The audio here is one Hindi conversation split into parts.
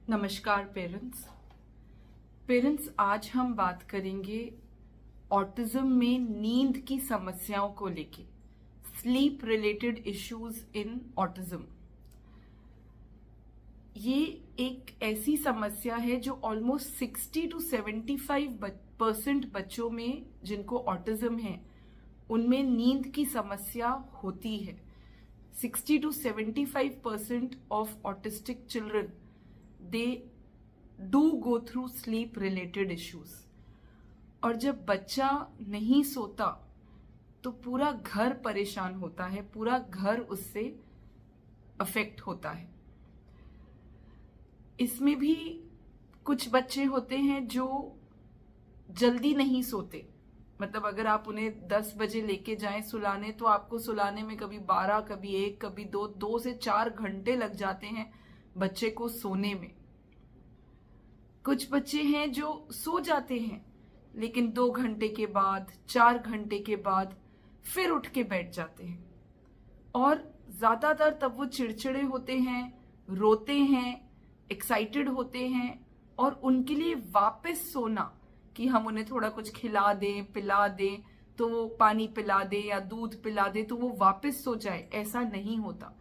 नमस्कार पेरेंट्स, आज हम बात करेंगे ऑटिज्म में नींद की समस्याओं को लेके, sleep related issues in autism. ये एक ऐसी समस्या है जो ऑलमोस्ट 60 to 75% बच्चों में जिनको ऑटिज्म है उनमें नींद की समस्या होती है। 60 to 75% of autistic children, they do go through sleep related issues। और जब बच्चा नहीं सोता तो पूरा घर परेशान होता है, पूरा घर उससे अफेक्ट होता है। इसमें भी कुछ बच्चे होते हैं जो जल्दी नहीं सोते, मतलब अगर आप उन्हें 10 बजे लेके जाएं सुलाने तो आपको सुलाने में कभी 12, कभी 1, कभी 2 से 4 घंटे लग जाते हैं बच्चे को सोने में। कुछ बच्चे हैं जो सो जाते हैं लेकिन 2 घंटे के बाद, 4 घंटे के बाद फिर उठ के बैठ जाते हैं और ज्यादातर तब वो चिड़चिड़े होते हैं, रोते हैं, एक्साइटेड होते हैं और उनके लिए वापस सोना कि हम उन्हें थोड़ा कुछ खिला दें, पिला दें, तो वो पानी पिला दे या दूध पिला दे तो वो वापस सो जाए, ऐसा नहीं होता।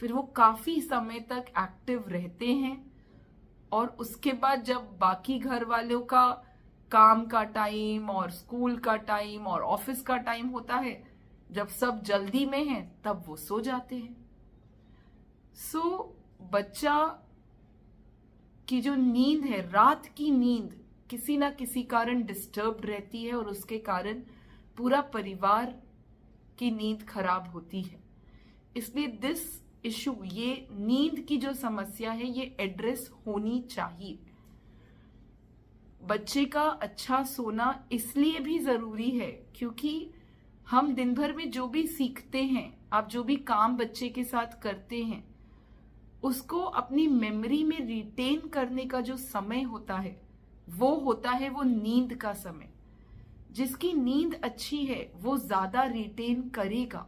फिर वो काफी समय तक एक्टिव रहते हैं और उसके बाद जब बाकी घर वालों का काम का टाइम और स्कूल का टाइम और ऑफिस का टाइम होता है, जब सब जल्दी में है तब वो सो जाते हैं। बच्चा की जो नींद है, रात की नींद किसी ना किसी कारण डिस्टर्ब्ड रहती है और उसके कारण पूरा परिवार की नींद खराब होती है। इसलिए दिस इशू, ये नींद की जो समस्या है, ये एड्रेस होनी चाहिए। बच्चे का अच्छा सोना इसलिए भी जरूरी है क्योंकि हम दिन भर में जो भी सीखते हैं, आप जो भी काम बच्चे के साथ करते हैं, उसको अपनी मेमोरी में रिटेन करने का जो समय होता है वो होता है वो नींद का समय। जिसकी नींद अच्छी है वो ज्यादा रिटेन करेगा।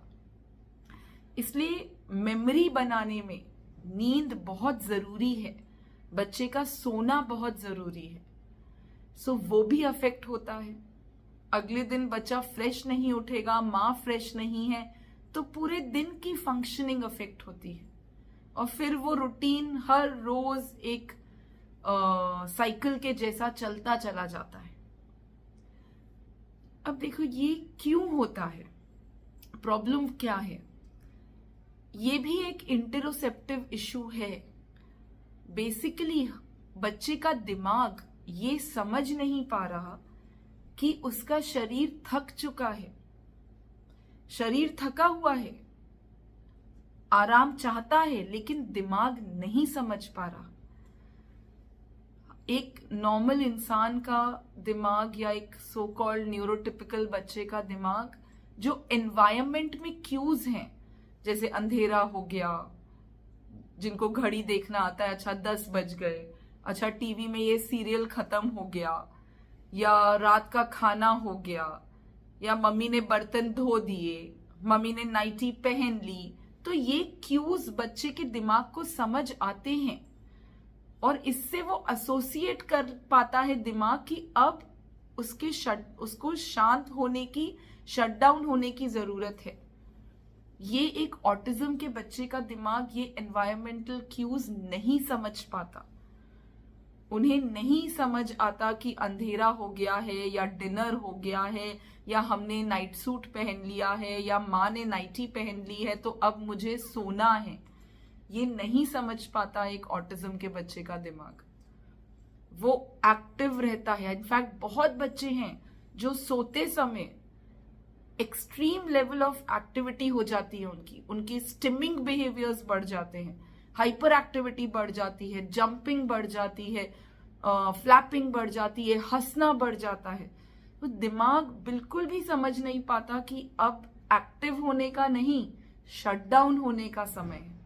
इसलिए मेमोरी बनाने में नींद बहुत जरूरी है, बच्चे का सोना बहुत जरूरी है। वो भी अफेक्ट होता है। अगले दिन बच्चा फ्रेश नहीं उठेगा, माँ फ्रेश नहीं है, तो पूरे दिन की फंक्शनिंग अफेक्ट होती है और फिर वो रूटीन हर रोज एक साइकिल के जैसा चलता चला जाता है। अब देखो ये क्यों होता है, प्रॉब्लम क्या है। ये भी एक इंटेरोसेप्टिव इशू है। बेसिकली बच्चे का दिमाग ये समझ नहीं पा रहा कि उसका शरीर थक चुका है, शरीर थका हुआ है, आराम चाहता है, लेकिन दिमाग नहीं समझ पा रहा। एक नॉर्मल इंसान का दिमाग या एक सो कॉल्ड न्यूरोटिपिकल बच्चे का दिमाग जो एनवायरनमेंट में क्यूज हैं, जैसे अंधेरा हो गया, जिनको घड़ी देखना आता है, अच्छा 10 बज गए, अच्छा टीवी में ये सीरियल खत्म हो गया, या रात का खाना हो गया, या मम्मी ने बर्तन धो दिए, मम्मी ने नाइटी पहन ली, तो ये क्यूज बच्चे के दिमाग को समझ आते हैं और इससे वो एसोसिएट कर पाता है दिमाग कि अब उसको शांत होने की, शटडाउन होने की जरूरत है। ये एक ऑटिज्म के बच्चे का दिमाग ये एनवायरमेंटल क्यूज नहीं समझ पाता। उन्हें नहीं समझ आता कि अंधेरा हो गया है या डिनर हो गया है या हमने नाइट सूट पहन लिया है या माँ ने नाइटी पहन ली है तो अब मुझे सोना है। ये नहीं समझ पाता एक ऑटिज्म के बच्चे का दिमाग। वो एक्टिव रहता है। इनफैक्ट बहुत बच्चे हैं जो सोते समय एक्सट्रीम लेवल ऑफ एक्टिविटी हो जाती है, उनकी स्टिमिंग बिहेवियर्स बढ़ जाते हैं, हाइपर एक्टिविटी बढ़ जाती है, जंपिंग बढ़ जाती है, फ्लैपिंग बढ़ जाती है, हंसना बढ़ जाता है। तो दिमाग बिल्कुल भी समझ नहीं पाता कि अब एक्टिव होने का नहीं, शटडाउन होने का समय है।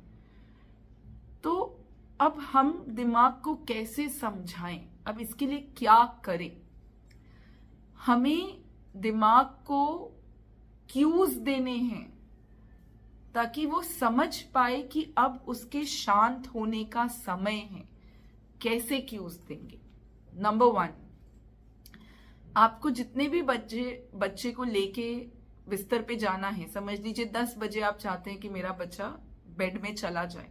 तो अब हम दिमाग को कैसे समझाएं, अब इसके लिए क्या करें। हमें दिमाग को क्यूज देने हैं ताकि वो समझ पाए कि अब उसके शांत होने का समय है, कैसे क्यूज देंगे? नंबर 1, आपको जितने भी बच्चे को लेके बिस्तर पे जाना है, समझ लीजिए 10 बजे आप चाहते हैं कि मेरा बच्चा बेड में चला जाए,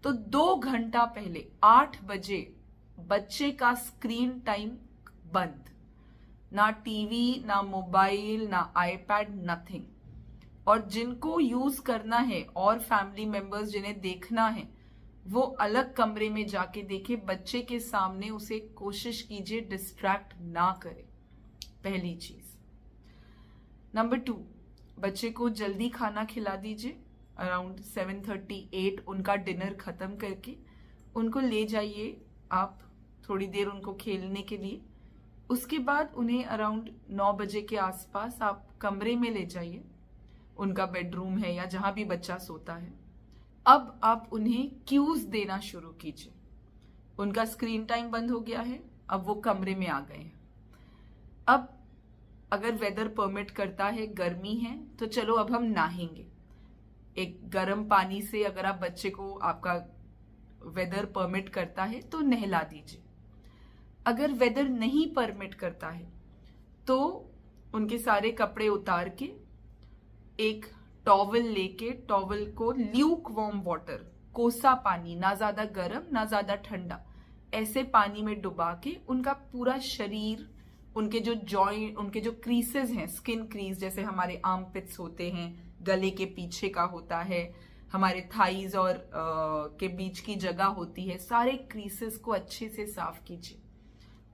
तो 2 घंटा पहले 8 बजे बच्चे का स्क्रीन टाइम बंद, ना टीवी, ना मोबाइल, ना आईपैड, नथिंग। और जिनको यूज करना है और फैमिली मेंबर्स जिन्हें देखना है वो अलग कमरे में जाके देखे, बच्चे के सामने उसे कोशिश कीजिए डिस्ट्रैक्ट ना करे, पहली चीज। नंबर 2, बच्चे को जल्दी खाना खिला दीजिए, अराउंड 7:38 उनका डिनर खत्म करके उनको ले जाइए आप थोड़ी देर उनको खेलने के लिए। उसके बाद उन्हें अराउंड 9 बजे के आसपास आप कमरे में ले जाइए, उनका बेडरूम है या जहां भी बच्चा सोता है। अब आप उन्हें क्यूज देना शुरू कीजिए। उनका स्क्रीन टाइम बंद हो गया है, अब वो कमरे में आ गए हैं। अब अगर वेदर परमिट करता है, गर्मी है, तो चलो अब हम नहाएंगे। एक गर्म पानी से अगर आप बच्चे को, आपका वेदर परमिट करता है, तो नहला दीजिए। अगर वेदर नहीं परमिट करता है तो उनके सारे कपड़े उतार के एक टॉवल लेके, टॉवल को ल्यूक वार्म वाटर, कोसा पानी, ना ज्यादा गर्म ना ज्यादा ठंडा, ऐसे पानी में डुबा के उनका पूरा शरीर, उनके जो जॉइंट, उनके जो क्रीसेस हैं, स्किन क्रीज जैसे हमारे आर्मपिट्स होते हैं, गले के पीछे का होता है, हमारे थाइज और के बीच की जगह होती है, सारे क्रीसेस को अच्छे से साफ कीजिए।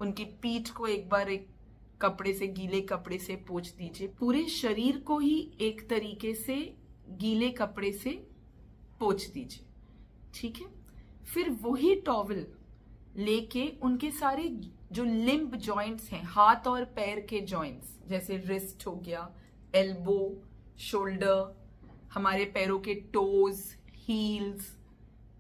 उनकी पीठ को एक बार एक कपड़े से, गीले कपड़े से पोंछ दीजिए। पूरे शरीर को ही एक तरीके से गीले कपड़े से पोंछ दीजिए, ठीक है। फिर वही टॉवल लेके उनके सारे जो लिम्ब जॉइंट्स हैं, हाथ और पैर के जॉइंट्स, जैसे रिस्ट हो गया, एल्बो, शोल्डर, हमारे पैरों के टोज, हील्स,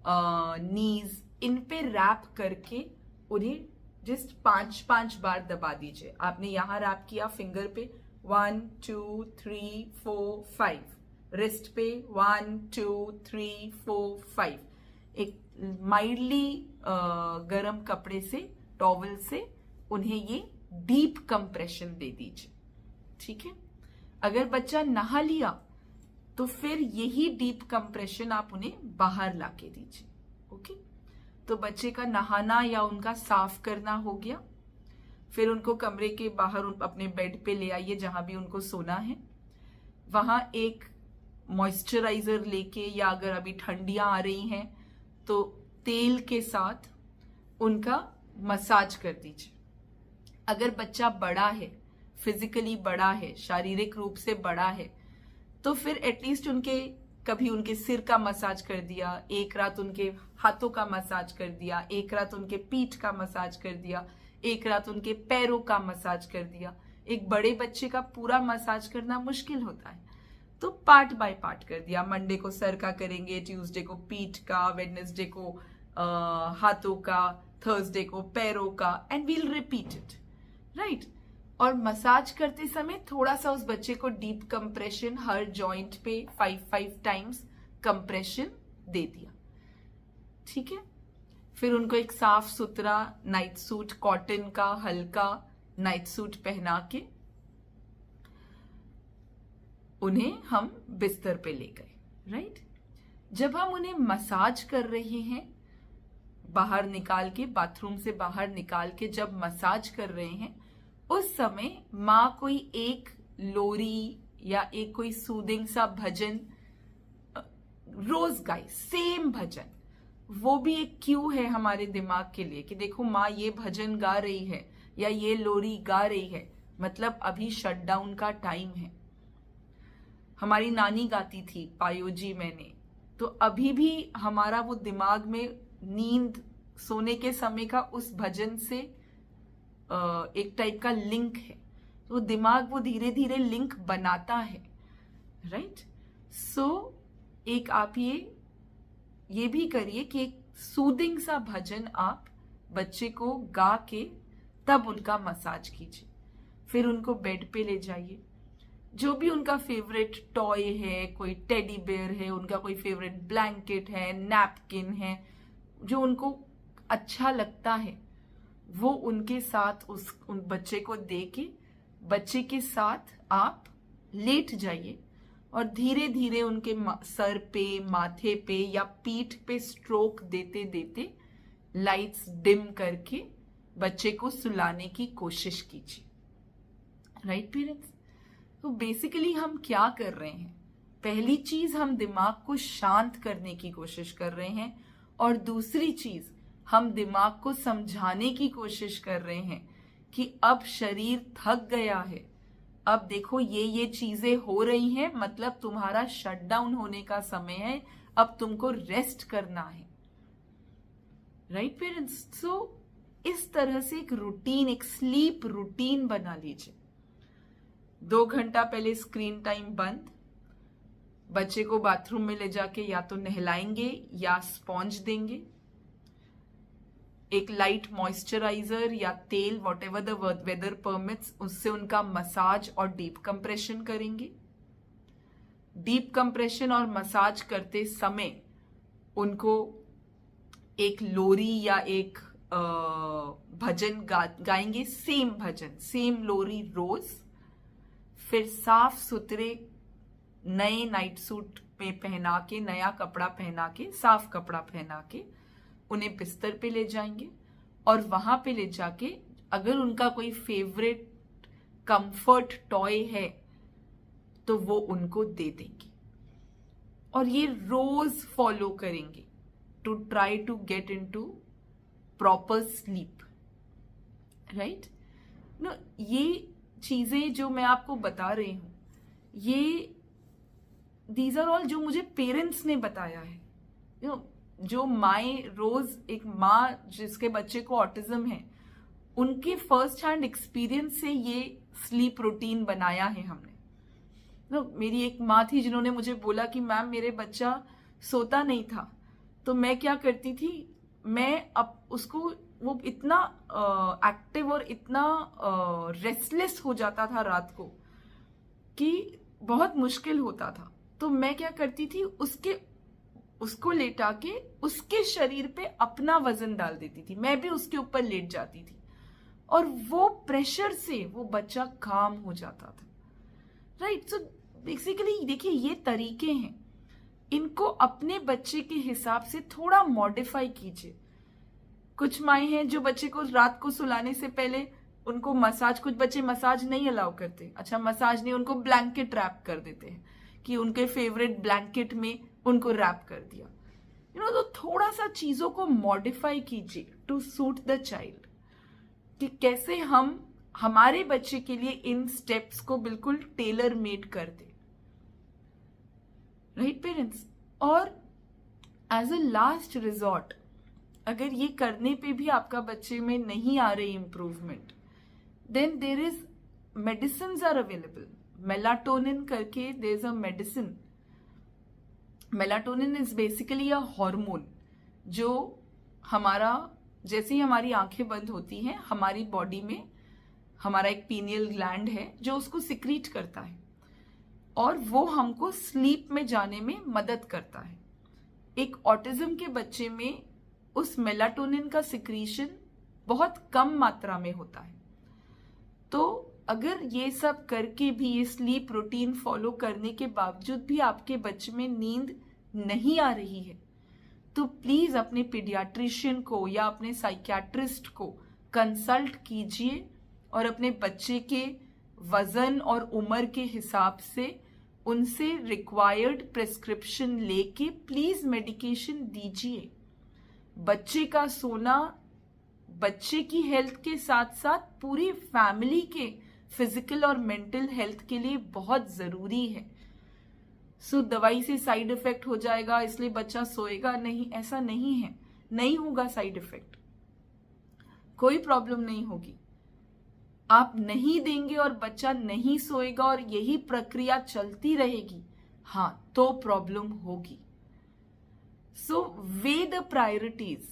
नीज, इन पे रैप करके उन्हें जस्ट 5-5 बार दबा दीजिए। आपने यहां रैप किया फिंगर पे, 1 2 3 4 5, रिस्ट पे 1 2 3 4 5, एक माइल्डली गर्म कपड़े से, टॉवल से उन्हें ये डीप कंप्रेशन दे दीजिए, ठीक है। अगर बच्चा नहा लिया तो फिर यही डीप कंप्रेशन आप उन्हें बाहर लाके दीजिए, ओके। तो बच्चे का नहाना या उनका साफ करना हो गया। फिर उनको कमरे के बाहर अपने बेड पे ले आइए जहां भी उनको सोना है, वहां एक मॉइस्चराइजर लेके, या अगर अभी ठंडियां आ रही हैं तो तेल के साथ उनका मसाज कर दीजिए। अगर बच्चा बड़ा है, फिजिकली बड़ा है, शारीरिक रूप से बड़ा है, तो फिर एटलीस्ट कभी उनके सिर का मसाज कर दिया, एक रात उनके हाथों का मसाज कर दिया, एक रात उनके पीठ का मसाज कर दिया, एक रात उनके पैरों का मसाज कर दिया। एक बड़े बच्चे का पूरा मसाज करना मुश्किल होता है, तो पार्ट बाय पार्ट कर दिया। मंडे को सर का करेंगे, ट्यूसडे को पीठ का, वेडनेसडे को हाथों का, थर्सडे को पैरों का, and we'll repeat it, right. और मसाज करते समय थोड़ा सा उस बच्चे को डीप कंप्रेशन, हर जॉइंट पे 5 टाइम्स कंप्रेशन दे दिया, ठीक है। फिर उनको एक साफ सुथरा नाइट सूट, कॉटन का हल्का नाइट सूट पहना के उन्हें हम बिस्तर पे ले गए, राइट। जब हम उन्हें मसाज कर रहे हैं, बाहर निकाल के, बाथरूम से बाहर निकाल के जब मसाज कर रहे हैं, उस समय माँ कोई एक लोरी या एक कोई सूदिंग सा भजन, रोज गाय सेम भजन, वो भी एक क्यू है हमारे दिमाग के लिए कि देखो माँ ये भजन गा रही है या ये लोरी गा रही है, मतलब अभी शटडाउन का टाइम है। हमारी नानी गाती थी पायोजी मैंने, तो अभी भी हमारा वो दिमाग में नींद, सोने के समय का उस भजन से एक टाइप का लिंक है, तो दिमाग वो धीरे धीरे लिंक बनाता है, राइट। सो एक आप ये भी करिए कि एक सूदिंग सा भजन आप बच्चे को गा के तब उनका मसाज कीजिए। फिर उनको बेड पे ले जाइए, जो भी उनका फेवरेट टॉय है, कोई टेडी बेयर है, उनका कोई फेवरेट ब्लैंकेट है, नैपकिन है, जो उनको अच्छा लगता है वो उनके साथ उन बच्चे को दे के बच्चे के साथ आप लेट जाइए और धीरे धीरे उनके सर पे, माथे पे या पीठ पे स्ट्रोक देते देते लाइट्स डिम करके बच्चे को सुलाने की कोशिश कीजिए। Right parents? तो बेसिकली हम क्या कर रहे हैं? पहली चीज, हम दिमाग को शांत करने की कोशिश कर रहे हैं, और दूसरी चीज, हम दिमाग को समझाने की कोशिश कर रहे हैं कि अब शरीर थक गया है, अब देखो ये चीजें हो रही हैं, मतलब तुम्हारा शटडाउन होने का समय है, अब तुमको रेस्ट करना है। Right parents? सो इस तरह से एक रूटीन, एक स्लीप रूटीन बना लीजिए। 2 घंटा पहले स्क्रीन टाइम बंद, बच्चे को बाथरूम में ले जाके या तो नहलाएंगे या स्पॉन्ज देंगे, एक लाइट मॉइस्चराइजर या तेल, whatever the weather permits, उससे उनका मसाज और डीप कंप्रेशन करेंगे। डीप कंप्रेशन और मसाज करते समय उनको एक लोरी या एक भजन गाएंगे, सेम भजन, सेम लोरी रोज। फिर साफ सुथरे नए नाइट सूट में पहना के, नया कपड़ा पहना के, साफ कपड़ा पहना के उन्हें बिस्तर पे ले जाएंगे, और वहां पे ले जाके अगर उनका कोई फेवरेट कंफर्ट टॉय है तो वो उनको दे देंगे, और ये रोज फॉलो करेंगे to try to get into proper sleep. Right? No, ये चीजें जो मैं आपको बता रही हूं, ये दीज आर ऑल जो मुझे पेरेंट्स ने बताया है। जो माए रोज, एक माँ जिसके बच्चे को ऑटिज्म है, उनके फर्स्ट हैंड एक्सपीरियंस से ये स्लीप रूटीन बनाया है हमने। मेरी एक माँ थी जिन्होंने मुझे बोला कि मैम मेरे बच्चा सोता नहीं था, तो मैं क्या करती थी, मैं अब उसको, वो इतना एक्टिव और इतना रेस्टलेस हो जाता था रात को कि बहुत मुश्किल होता था, तो मैं क्या करती थी, उसको लेटा के उसके शरीर पे अपना वजन डाल देती थी, मैं भी उसके ऊपर लेट जाती थी, और वो प्रेशर से वो बच्चा काम हो जाता था। राइट? सो बेसिकली देखिए, ये तरीके हैं, इनको अपने बच्चे के हिसाब से थोड़ा मॉडिफाई कीजिए। कुछ माएँ हैं जो बच्चे को रात को सुलाने से पहले उनको मसाज, कुछ बच्चे मसाज नहीं अलाउ करते, अच्छा मसाज नहीं, उनको ब्लैंकेट रैप कर देते हैं कि उनके फेवरेट ब्लैंकेट में उनको रैप कर दिया। तो थोड़ा सा चीजों को मॉडिफाई कीजिए टू सूट द चाइल्ड, कि कैसे हम हमारे बच्चे के लिए इन स्टेप्स को बिल्कुल टेलर मेड कर दे। Right parents? और एज अ लास्ट रिजॉर्ट, अगर ये करने पे भी आपका बच्चे में नहीं आ रही improvement, then there is medicine are available. Melatonin करके there is a medicine. Melatonin is basically a hormone जो हमारा, जैसे ही हमारी आंखें बंद होती हैं, हमारी बॉडी में हमारा एक पीनियल ग्लैंड है जो उसको सिक्रीट करता है, और वो हमको स्लीप में जाने में मदद करता है। एक ऑटिज्म के बच्चे में उस मेलाटोनिन का सिक्रीशन बहुत कम मात्रा में होता है। तो अगर ये सब करके भी, ये स्लीप रूटीन फॉलो करने के बावजूद भी आपके बच्चे में नींद नहीं आ रही है, तो प्लीज अपने पीडियाट्रिशियन को या अपने साइकियाट्रिस्ट को कंसल्ट कीजिए, और अपने बच्चे के वजन और उम्र के हिसाब से उनसे रिक्वायर्ड प्रिस्क्रिप्शन लेके प्लीज मेडिकेशन दीजिए। बच्चे का सोना बच्चे की हेल्थ के साथ साथ पूरी फैमिली के फिजिकल और मेंटल हेल्थ के लिए बहुत जरूरी है। सो दवाई से साइड इफेक्ट हो जाएगा इसलिए बच्चा सोएगा नहीं, ऐसा नहीं है, नहीं होगा साइड इफेक्ट, कोई प्रॉब्लम नहीं होगी। आप नहीं देंगे और बच्चा नहीं सोएगा और यही प्रक्रिया चलती रहेगी, हाँ तो प्रॉब्लम होगी। So weigh the priorities,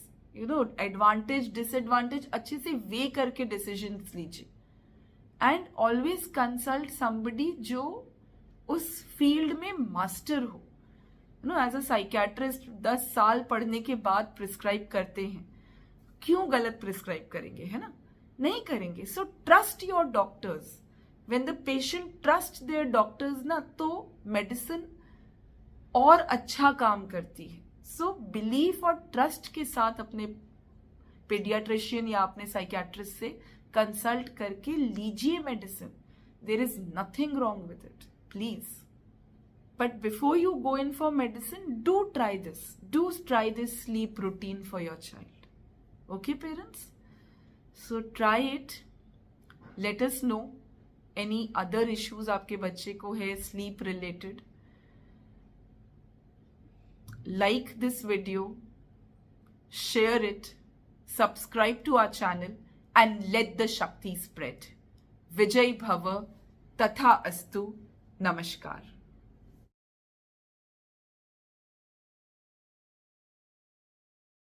advantage disadvantage अच्छे से वे करके डिसीजंस लीजिए, एंड ऑलवेज कंसल्ट समबडी जो उस फील्ड में मास्टर हो। एज अ साइकियाट्रिस्ट 10 साल पढ़ने के बाद प्रिस्क्राइब करते हैं, क्यों गलत प्रिस्क्राइब करेंगे, है ना? नहीं करेंगे. So trust your doctors. When the patient trust there doctors ना, तो मेडिसिन और अच्छा काम करती है. सो बिलीफ और ट्रस्ट के साथ अपने पीडियाट्रिशियन या अपने साइकियाट्रिस्ट से कंसल्ट करके लीजिए medicine. There is nothing wrong with it, please. But before you go in for medicine, do try this. Do try this sleep routine for your child. Okay, parents? So try it. Let us know any other issues आपके बच्चे को है sleep related. Like this video, share it, subscribe to our channel, and let the Shakti spread. Vijay Bhava Tatha Astu. Namaskar.